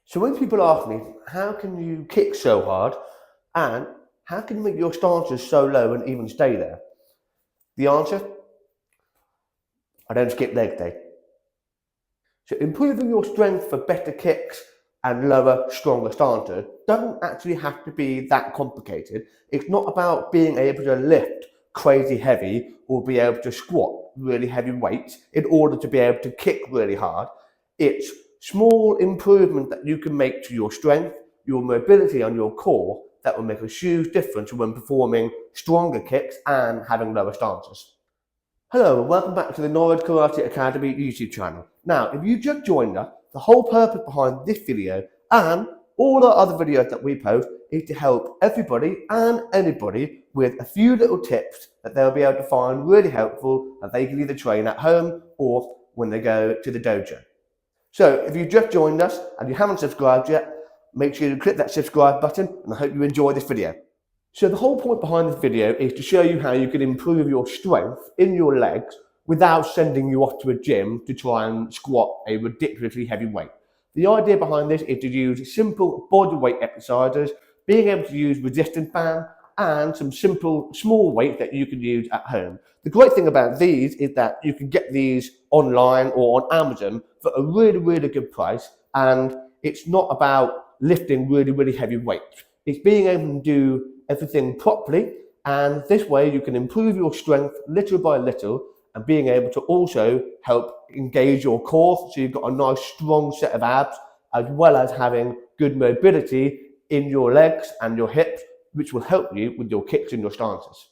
So when people ask me, how can you kick so hard and how can you make your stances so low and even stay there? The answer, I don't skip leg day. So improving your strength for better kicks and lower, stronger stances doesn't actually have to be that complicated. It's not about being able to lift crazy heavy or be able to squat really heavy weights in order to be able to kick really hard. It's small improvement that you can make to your strength, your mobility and your core that will make a huge difference when performing stronger kicks and having lower stances. Hello and welcome back to the Knowledge Karate Academy YouTube channel. Now, if you just joined us, the whole purpose behind this video and all our other videos that we post is to help everybody and anybody with a few little tips that they'll be able to find really helpful that they can either train at home or when they go to the dojo. So if you just joined us and you haven't subscribed yet, make sure you click that subscribe button and I hope you enjoy this video. So the whole point behind this video is to show you how you can improve your strength in your legs without sending you off to a gym to try and squat a ridiculously heavy weight. The idea behind this is to use simple body weight exercises, being able to use resistance band and some simple small weight that you can use at home. The great thing about these is that you can get these online or on Amazon for a really good price, and it's not about lifting really heavy weights. It's being able to do everything properly, and this way you can improve your strength little by little and being able to also help engage your core so you've got a nice strong set of abs, as well as having good mobility in your legs and your hips, which will help you with your kicks and your stances.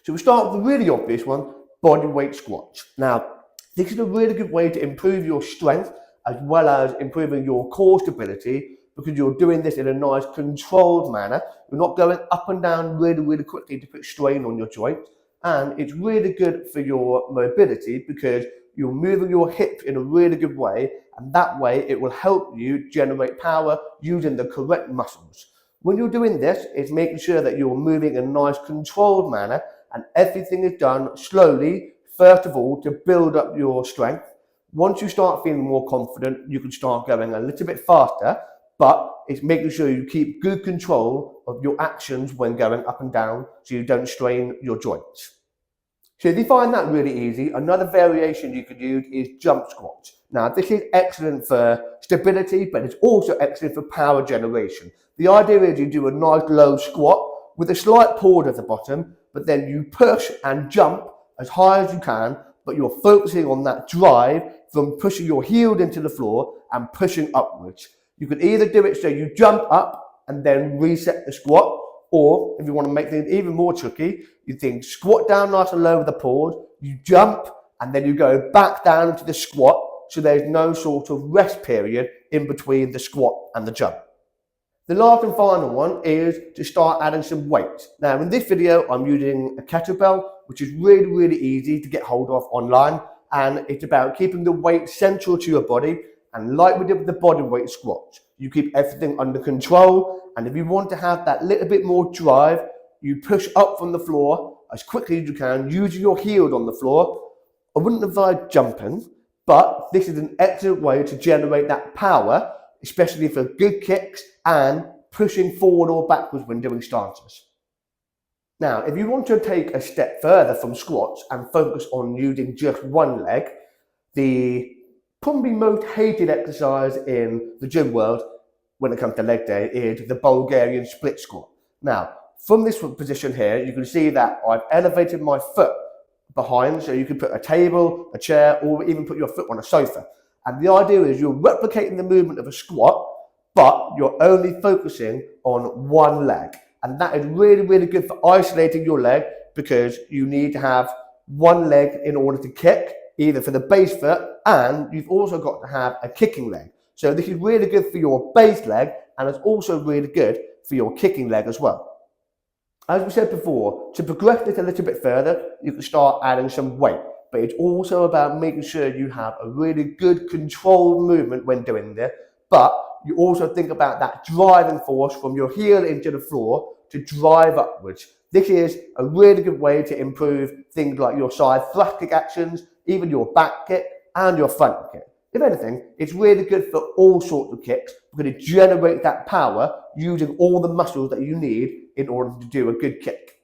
So we start with the really obvious one, body weight squats. Now, this is a really good way to improve your strength as well as improving your core stability, because you're doing this in a nice controlled manner. You're not going up and down really quickly to put strain on your joints. And it's really good for your mobility because you're moving your hips in a really good way, and that way it will help you generate power using the correct muscles. When you're doing this, it's making sure that you're moving in a nice controlled manner and everything is done slowly, first of all, to build up your strength. Once you start feeling more confident, you can start going a little bit faster, but it's making sure you keep good control of your actions when going up and down so you don't strain your joints. So if you find that really easy, another variation you could use is jump squats. Now, this is excellent for stability, but it's also excellent for power generation. The idea is you do a nice low squat with a slight pause at the bottom, but then you push and jump as high as you can, but you're focusing on that drive from pushing your heel into the floor and pushing upwards. You could either do it so you jump up and then reset the squat, or if you want to make things even more tricky, you think squat down nice and low with a pause, you jump, and then you go back down into the squat, so there's no sort of rest period in between the squat and the jump. The last and final one is to start adding some weight. Now in this video, I'm using a kettlebell, which is really easy to get hold of online, and it's about keeping the weight central to your body. And like we did with the body weight squats, you keep everything under control. And if you want to have that little bit more drive, you push up from the floor as quickly as you can, using your heels on the floor. I wouldn't advise jumping, but this is an excellent way to generate that power, especially for good kicks and pushing forward or backwards when doing stances. Now, if you want to take a step further from squats and focus on using just one leg, the probably most hated exercise in the gym world when it comes to leg day is the Bulgarian split squat. Now, from this position here, you can see that I've elevated my foot behind, so you can put a table, a chair, or even put your foot on a sofa. And the idea is you're replicating the movement of a squat, but you're only focusing on one leg. And that is really good for isolating your leg, because you need to have one leg in order to kick, either for the base foot, and you've also got to have a kicking leg. So this is really good for your base leg, and it's also really good for your kicking leg as well. As we said before, to progress this a little bit further, you can start adding some weight, but it's also about making sure you have a really good controlled movement when doing this, but you also think about that driving force from your heel into the floor to drive upwards. This is a really good way to improve things like your side thrust kick actions, even your back kick and your front kick. If anything, it's really good for all sorts of kicks because it generates that power using all the muscles that you need in order to do a good kick.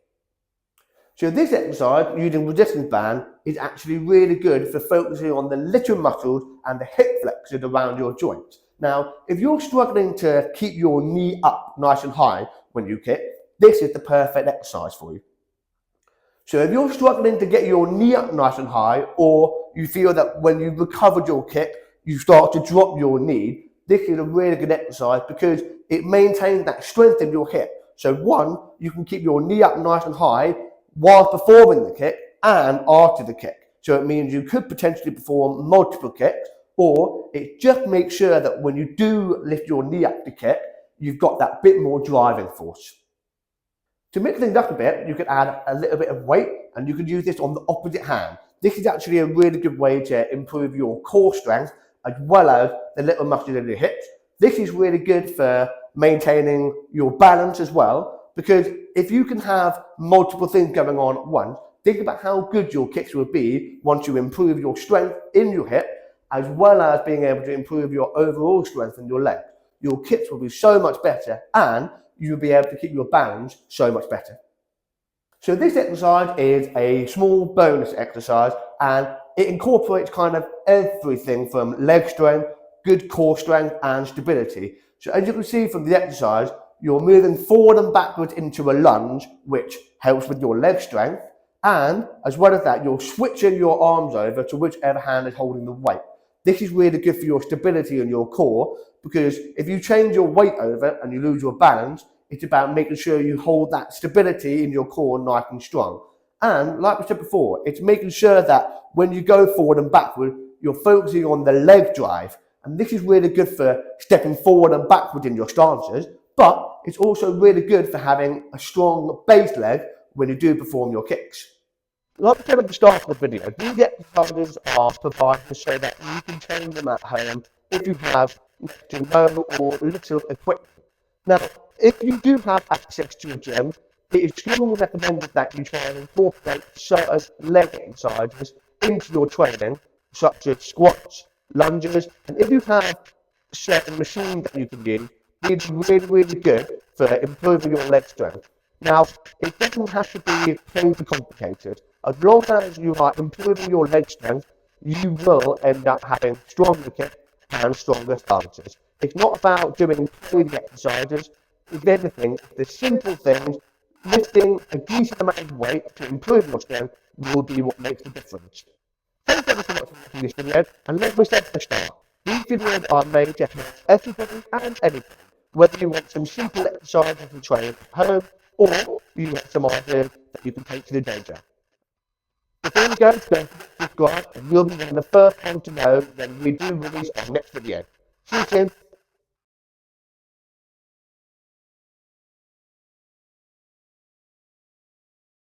So this exercise using resistance band is actually really good for focusing on the little muscles and the hip flexors around your joints. Now, if you're struggling to keep your knee up nice and high when you kick, this is the perfect exercise for you. So if you're struggling to get your knee up nice and high, or you feel that when you've recovered your kick, you start to drop your knee, this is a really good exercise because it maintains that strength in your hip. So one, you can keep your knee up nice and high while performing the kick and after the kick. So it means you could potentially perform multiple kicks, or it just makes sure that when you do lift your knee up to kick, you've got that bit more driving force. To mix things up a bit, you could add a little bit of weight and you could use this on the opposite hand. This is actually a really good way to improve your core strength as well as the little muscles in your hips. This is really good for maintaining your balance as well, because if you can have multiple things going on at once, think about how good your kicks will be once you improve your strength in your hip as well as being able to improve your overall strength in your legs. Your kicks will be so much better and you'll be able to keep your balance so much better. So this exercise is a small bonus exercise and it incorporates kind of everything from leg strength, good core strength and stability. So as you can see from the exercise, you're moving forward and backwards into a lunge, which helps with your leg strength. And as well as that, you're switching your arms over to whichever hand is holding the weight. This is really good for your stability and your core, because if you change your weight over and you lose your balance, it's about making sure you hold that stability in your core nice and strong. And like we said before, it's making sure that when you go forward and backward, you're focusing on the leg drive. And this is really good for stepping forward and backward in your stances, but it's also really good for having a strong base leg when you do perform your kicks. Like I said at the start of the video, these exercises are provided so that you can train them at home if you have no or little equipment. Now, if you do have access to a gym, it is strongly recommended that you try and incorporate certain leg exercises into your training, such as squats, lunges, and if you have certain machines that you can use, it's really good for improving your leg strength. Now, it doesn't have to be crazy complicated. As long as you are improving your leg strength, you will end up having stronger kicks and stronger stances. It's not about doing crazy exercises. If anything, the simple things, lifting a decent amount of weight to improve your strength will be what makes the difference. Thanks ever so much for watching this video, and like we said at the start, these videos are made to help everybody and anyone, whether you want some simple exercises to train at home, or you want some ideas that you can take to the day job. Before you go, don't subscribe, and you'll be one of the first ones to know when we do release our next video. See you soon.